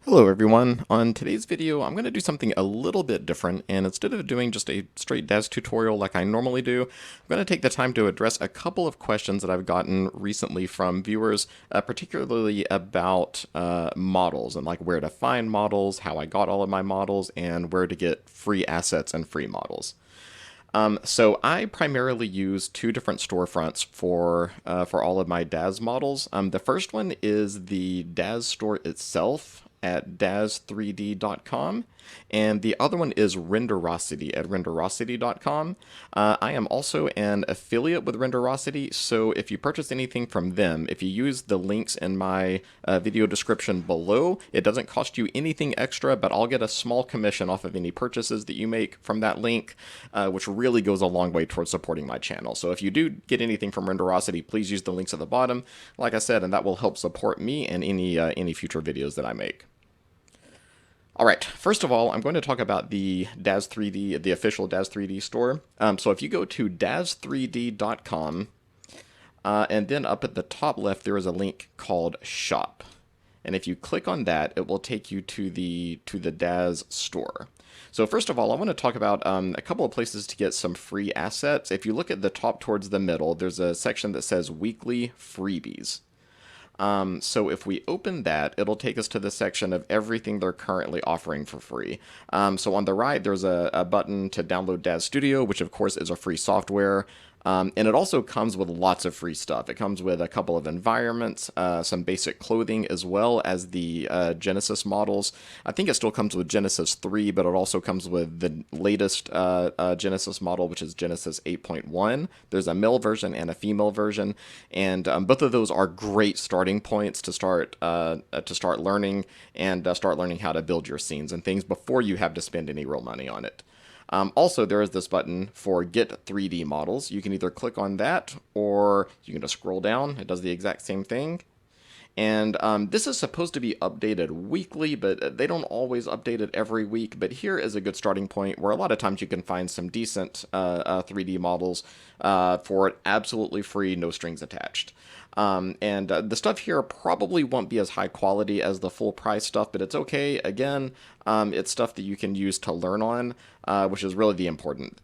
Hello everyone. On today's video, I'm going to do something a little bit different, and instead of doing just a straight Daz tutorial like I normally do, I'm going to take the time to address a couple of questions that I've gotten recently from viewers, particularly about models and like where to find models, how I got all of my models, and where to get free assets and free models. So I primarily use two different storefronts for all of my Daz models. The first one is the Daz Store itself at daz3d.com, and the other one is Renderosity at renderosity.com. I am also an affiliate with Renderosity, so if you purchase anything from them, if you use the links in my video description below, it doesn't cost you anything extra, but I'll get a small commission off of any purchases that you make from that link, which really goes a long way towards supporting my channel. So if you do get anything from Renderosity, please use the links at the bottom, like I said, and that will help support me and any future videos that I make. All right, first of all, I'm going to talk about the Daz 3D, the official Daz 3D store. So if you go to daz3d.com, and then up at the top left, there is a link called Shop. And if you click on that, it will take you to the Daz store. So first of all, I want to talk about a couple of places to get some free assets. If you look at the top towards the middle, there's a section that says Weekly Freebies. So if we open that, it'll take us to the section of everything they're currently offering for free. So on the right, there's a button to download Daz Studio, which of course is a free software. And it also comes with lots of free stuff. It comes with a couple of environments, some basic clothing, as well as the Genesis models. I think it still comes with Genesis 3, but it also comes with the latest Genesis model, which is Genesis 8.1. There's a male version and a female version, and both of those are great starting points to start learning and start learning how to build your scenes and things before you have to spend any real money on it. Also, there is this button for Get 3D Models. You can either click on that, or you can just scroll down. It does the exact same thing. And this is supposed to be updated weekly, but they don't always update it every week. But here is a good starting point where a lot of times you can find some decent 3D models for absolutely free, no strings attached. And the stuff here probably won't be as high quality as the full price stuff, but it's okay. Again, it's stuff that you can use to learn on, which is really the important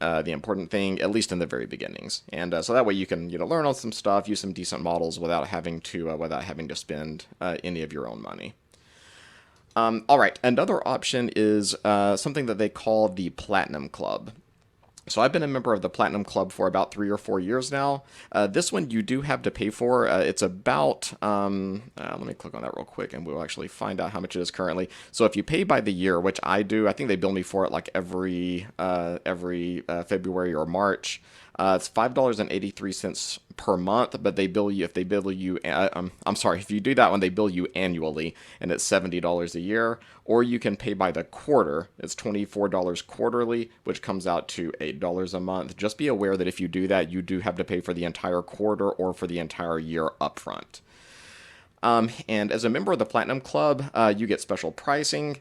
thing, at least in the very beginnings. And so that way you can learn on some stuff, use some decent models without having to spend any of your own money. All right, another option is something that they call the Platinum Club. So I've been a member of the Platinum Club for about 3 or 4 years now. This one you do have to pay for. It's about, let me click on that real quick and we'll actually find out how much it is currently. So if you pay by the year, which I do, I think they bill me for it like every February or March. It's $5.83 per month, but they bill you, if they bill you, I'm sorry, if you do that one, they bill you annually, and it's $70 a year, or you can pay by the quarter. It's $24 quarterly, which comes out to $8 a month. Just be aware that if you do that, you do have to pay for the entire quarter or for the entire year upfront. And as a member of the Platinum Club, you get special pricing,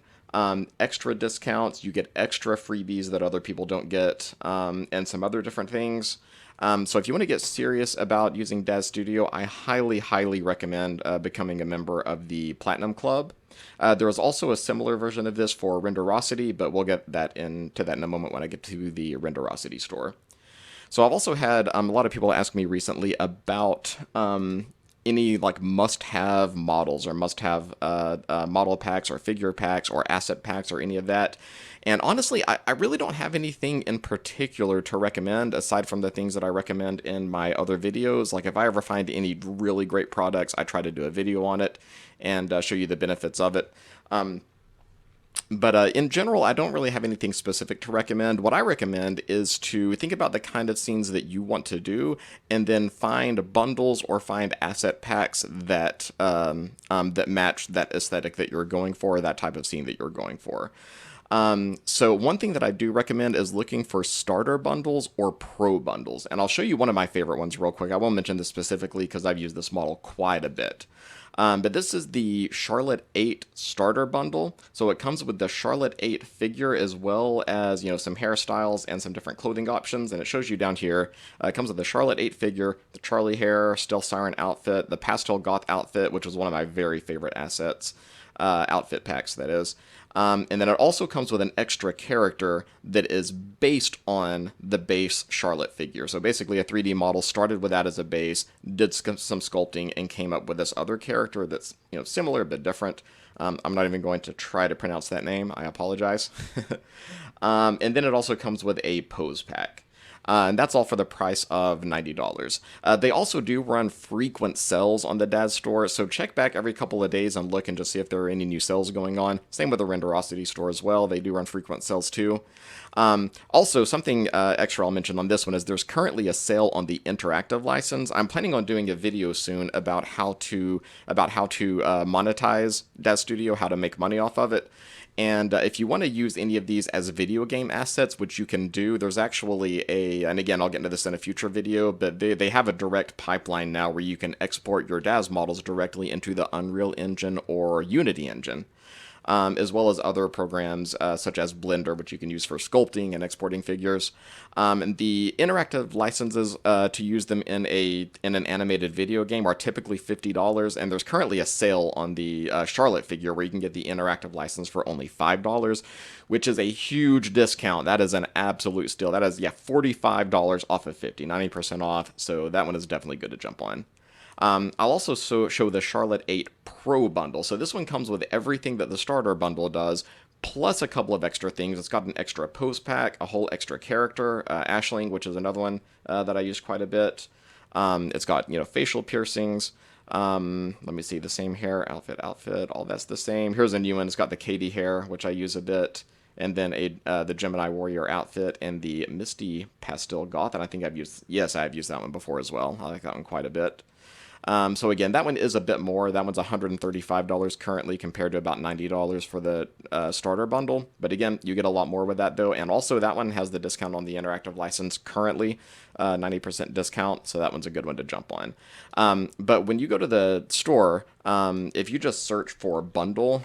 extra discounts, you get extra freebies that other people don't get, and some other different things. So if you want to get serious about using Daz Studio, I highly, highly recommend becoming a member of the Platinum Club. There is also a similar version of this for Renderosity, but we'll get into that in a moment when I get to the Renderosity store. So I've also had a lot of people ask me recently about any like must-have models or must-have model packs or figure packs or asset packs or any of that. And honestly, I really don't have anything in particular to recommend aside from the things that I recommend in my other videos. Like if I ever find any really great products, I try to do a video on it and show you the benefits of it. But in general, I don't really have anything specific to recommend. What I recommend is to think about the kind of scenes that you want to do, and then find bundles or find asset packs that that match that aesthetic that you're going for, that type of scene that you're going for. So one thing that I do recommend is looking for starter bundles or pro bundles. And I'll show you one of my favorite ones real quick. I won't mention this specifically because I've used this model quite a bit. But this is the Charlotte 8 starter bundle. So it comes with the Charlotte 8 figure as well as, some hairstyles and some different clothing options. And it shows you down here, it comes with the Charlotte 8 figure, the Charlie hair, Stealth Siren outfit, the Pastel Goth outfit, which was one of my very favorite assets. outfit packs, that is. And then it also comes with an extra character that is based on the base Charlotte figure. So basically a 3D model started with that as a base, did some sculpting, and came up with this other character that's, similar but different. I'm not even going to try to pronounce that name. I apologize. And then it also comes with a pose pack. And that's all for the price of $90. They also do run frequent sales on the Daz Store, so check back every couple of days and look and just see if there are any new sales going on. Same with the Renderosity store as well. They do run frequent sales too. Also, something extra I'll mention on this one is there's currently a sale on the interactive license. I'm planning on doing a video soon about how to monetize Daz Studio, how to make money off of it. And if you want to use any of these as video game assets, which you can do, there's actually and again, I'll get into this in a future video, but they have a direct pipeline now where you can export your Daz models directly into the Unreal Engine or Unity engine. As well as other programs such as Blender, which you can use for sculpting and exporting figures. And the interactive licenses to use them in an animated video game are typically $50, and there's currently a sale on the Charlotte figure where you can get the interactive license for only $5, which is a huge discount. That is an absolute steal. That is, $45 off of $50, 90% off, so that one is definitely good to jump on. I'll also show the Charlotte 8 Pro bundle. So this one comes with everything that the starter bundle does, plus a couple of extra things. It's got an extra pose pack, a whole extra character, Ashling, which is another one that I use quite a bit. It's got, facial piercings. Let me see, the same hair, outfit, all that's the same. Here's a new one. It's got the Katie hair, which I use a bit. And then the Gemini Warrior outfit and the Misty Pastel Goth. And I think I've used that one before as well. I like that one quite a bit. So again, that one is a bit more. That one's $135 currently compared to about $90 for the starter bundle. But again, you get a lot more with that though. And also that one has the discount on the interactive license currently, 90% discount. So that one's a good one to jump on. But when you go to the store, if you just search for bundle,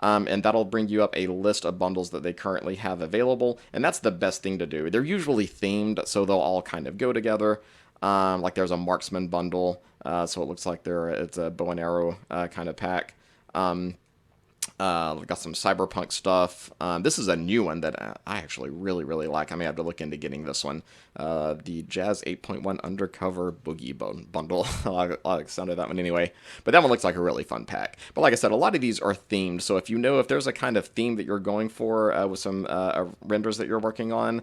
and that'll bring you up a list of bundles that they currently have available. And that's the best thing to do. They're usually themed, so they'll all kind of go together. Like there's a marksman bundle, so it looks like it's a bow and arrow kind of pack. We've got some cyberpunk stuff. This is a new one that I actually really, really like. I may have to look into getting this one. The Jazz 8.1 Undercover Boogie Bundle. I like the sound of that one anyway. But that one looks like a really fun pack. But like I said, a lot of these are themed. So if if there's a kind of theme that you're going for with some renders that you're working on,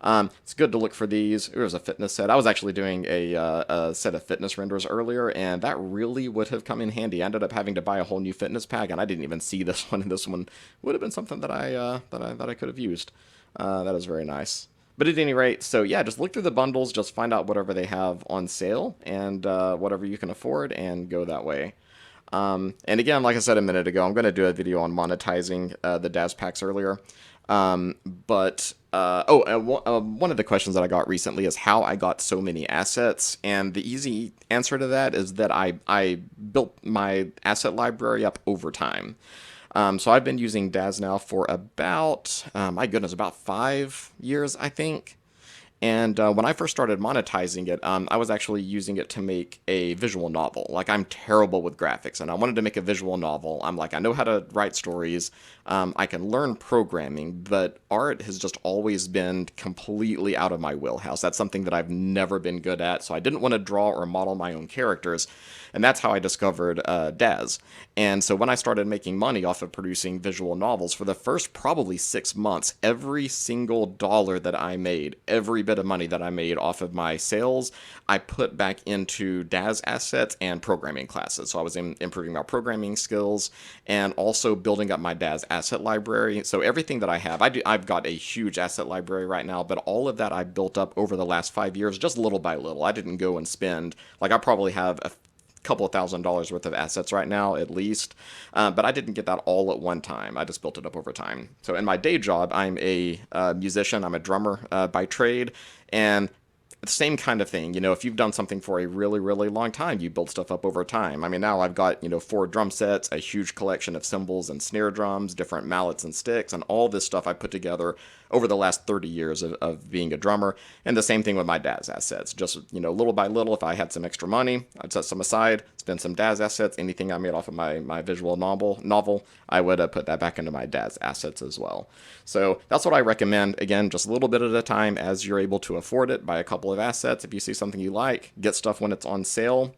it's good to look for these. There's a fitness set. I was actually doing a set of fitness renders earlier, and that really would have come in handy. I ended up having to buy a whole new fitness pack, and I didn't even see this one. And this one would have been something that I could have used. That is very nice. But at any rate, so yeah, just look through the bundles, just find out whatever they have on sale, and whatever you can afford, and go that way. And again, like I said a minute ago, I'm going to do a video on monetizing the Daz packs earlier. One of the questions that I got recently is how I got so many assets, and the easy answer to that is that I built my asset library up over time. So I've been using Daz now for about, about 5 years, I think. And when I first started monetizing it, I was actually using it to make a visual novel. Like, I'm terrible with graphics, and I wanted to make a visual novel. I'm like, I know how to write stories. I can learn programming, but art has just always been completely out of my wheelhouse. That's something that I've never been good at, so I didn't want to draw or model my own characters. And that's how I discovered Daz. And so when I started making money off of producing visual novels, for the first probably 6 months, every single dollar that I made, every bit of money that I made off of my sales, I put back into Daz assets and programming classes. So I was improving my programming skills and also building up my Daz asset library. So everything that I have, I've got a huge asset library right now, but all of that I built up over the last 5 years, just little by little. I didn't go and spend, like, I probably have a couple of $1,000s worth of assets right now, at least, but I didn't get that all at one time. I just built it up over time. So in my day job, I'm a musician. I'm a drummer by trade, and same kind of thing. You know, if you've done something for a really, really long time, you build stuff up over time. I mean, now I've got, 4 drum sets, a huge collection of cymbals and snare drums, different mallets and sticks, and all this stuff I put together over the last 30 years of being a drummer. And the same thing with my Daz assets. Just, little by little, if I had some extra money, I'd set some aside, spend some Daz assets. Anything I made off of my visual novel, I would put that back into my Daz assets as well. So that's what I recommend. Again, just a little bit at a time as you're able to afford it. Buy a couple of assets. If you see something you like, get stuff when it's on sale.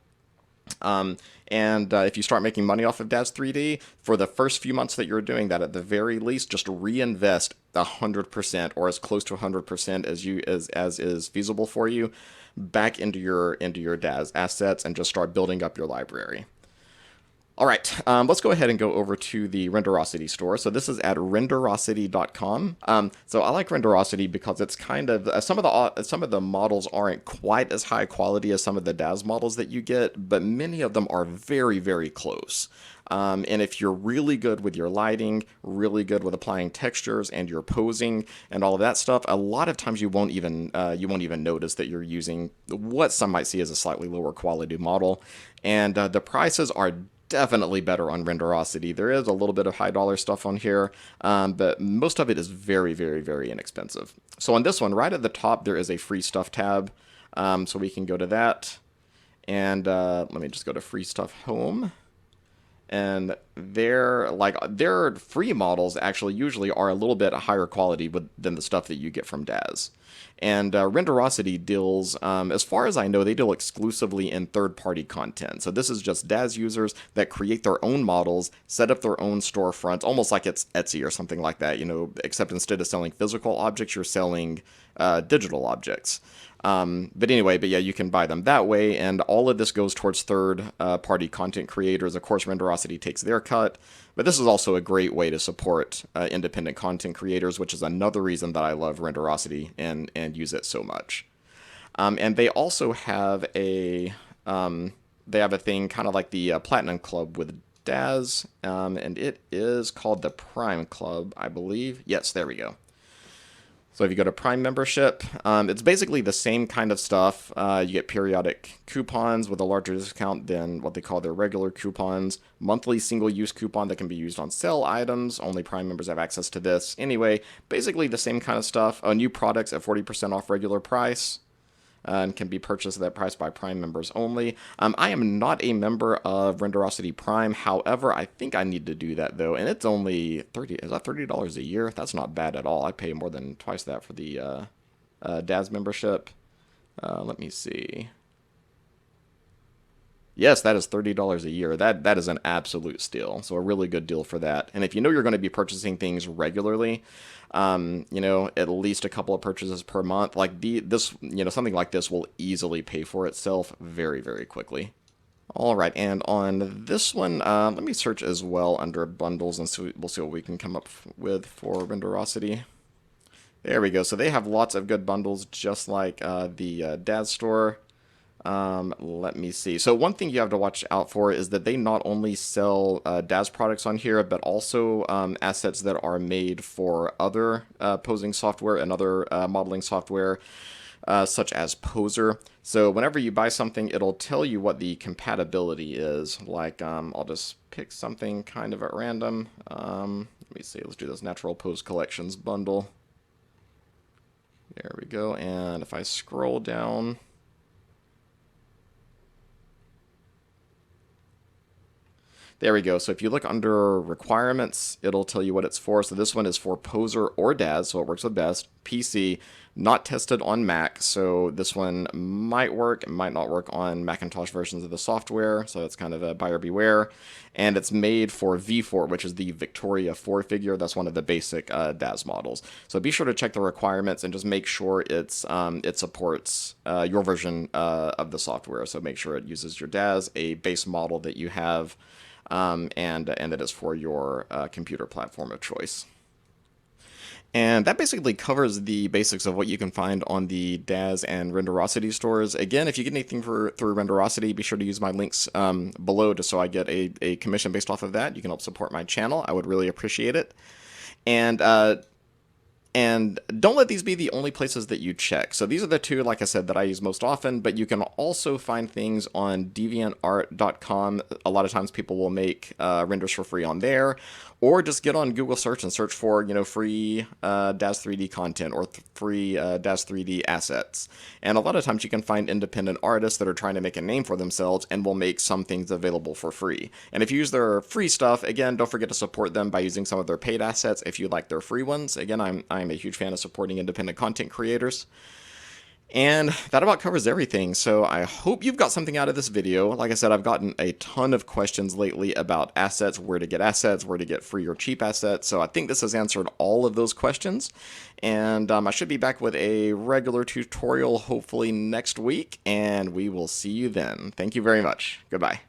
And if you start making money off of Daz 3D, for the first few months that you're doing that, at the very least, just reinvest 100% or as close to 100% as is feasible for you back into your Daz assets and just start building up your library. All right, let's go ahead and go over to the Renderosity store. So this is at renderosity.com. So I like Renderosity because it's kind of some of the models aren't quite as high quality as some of the Daz models that you get, but many of them are very, very close. And if you're really good with your lighting, really good with applying textures and your posing and all of that stuff, a lot of times you won't even notice that you're using what some might see as a slightly lower quality model. And the prices are definitely better on Renderosity. There is a little bit of high dollar stuff on here, but most of it is very, very, very inexpensive. So on this one, right at the top, there is a free stuff tab. So we can go to that. And let me just go to free stuff home. And their free models actually usually are a little bit higher quality than the stuff that you get from Daz. And Renderosity deals, as far as I know, they deal exclusively in third-party content. So this is just Daz users that create their own models, set up their own storefronts, almost like it's Etsy or something like that, except instead of selling physical objects, you're selling digital objects. But yeah, you can buy them that way, and all of this goes towards third-party content creators. Of course, Renderosity takes their cut, but this is also a great way to support independent content creators, which is another reason that I love Renderosity and use it so much. And they also have a thing kind of like the Platinum Club with Daz, and it is called the Prime Club, I believe. Yes, there we go. So if you go to Prime membership, it's basically the same kind of stuff. You get periodic coupons with a larger discount than what they call their regular coupons. Monthly single-use coupon that can be used on sale items. Only Prime members have access to this. Anyway, basically the same kind of stuff. New products at 40% off regular price. And can be purchased at that price by Prime members only. I am not a member of Renderosity Prime. However, I think I need to do that though, and it's only $30 a year? That's not bad at all. I pay more than twice that for the Daz membership. Let me see. Yes, that is $30 a year. That is an absolute steal. So a really good deal for that. And if you know you're going to be purchasing things regularly, at least a couple of purchases per month, like something like this will easily pay for itself very, very quickly. All right, and on this one, let me search as well under bundles, and we'll see what we can come up with for Renderosity. There we go. So they have lots of good bundles, just like the Daz Store. Let me see. So one thing you have to watch out for is that they not only sell Daz products on here, but also assets that are made for other posing software and other modeling software, such as Poser. So whenever you buy something, it'll tell you what the compatibility is. Like, I'll just pick something kind of at random. Let me see. Let's do this Natural Pose Collections bundle. There we go. And if I scroll down, there we go. So if you look under requirements, it'll tell you what it's for. So this one is for Poser or Daz, so it works with best. PC, not tested on Mac, so this one might work, it might not work on Macintosh versions of the software, so it's kind of a buyer beware. And it's made for V4, which is the Victoria 4 figure. That's one of the basic Daz models. So be sure to check the requirements and just make sure it supports your version of the software. So make sure it uses your Daz, a base model that you have, and that is for your computer platform of choice. And that basically covers the basics of what you can find on the Daz and Renderosity stores. Again, if you get anything through Renderosity, be sure to use my links below just so I get a commission based off of that. You can help support my channel. I would really appreciate it. And And don't let these be the only places that you check. So these are the two, like I said, that I use most often, but you can also find things on deviantart.com. A lot of times people will make renders for free on there, or just get on Google search and search for, free Daz 3D content or free Daz 3D assets. And a lot of times you can find independent artists that are trying to make a name for themselves and will make some things available for free. And if you use their free stuff, again, don't forget to support them by using some of their paid assets if you like their free ones. Again, I'm a huge fan of supporting independent content creators. And that about covers everything, so I hope you've got something out of this video. Like I said, I've gotten a ton of questions lately about assets, where to get free or cheap assets, so I think this has answered all of those questions. And I should be back with a regular tutorial hopefully next week, and we will see you then. Thank you very much. Goodbye.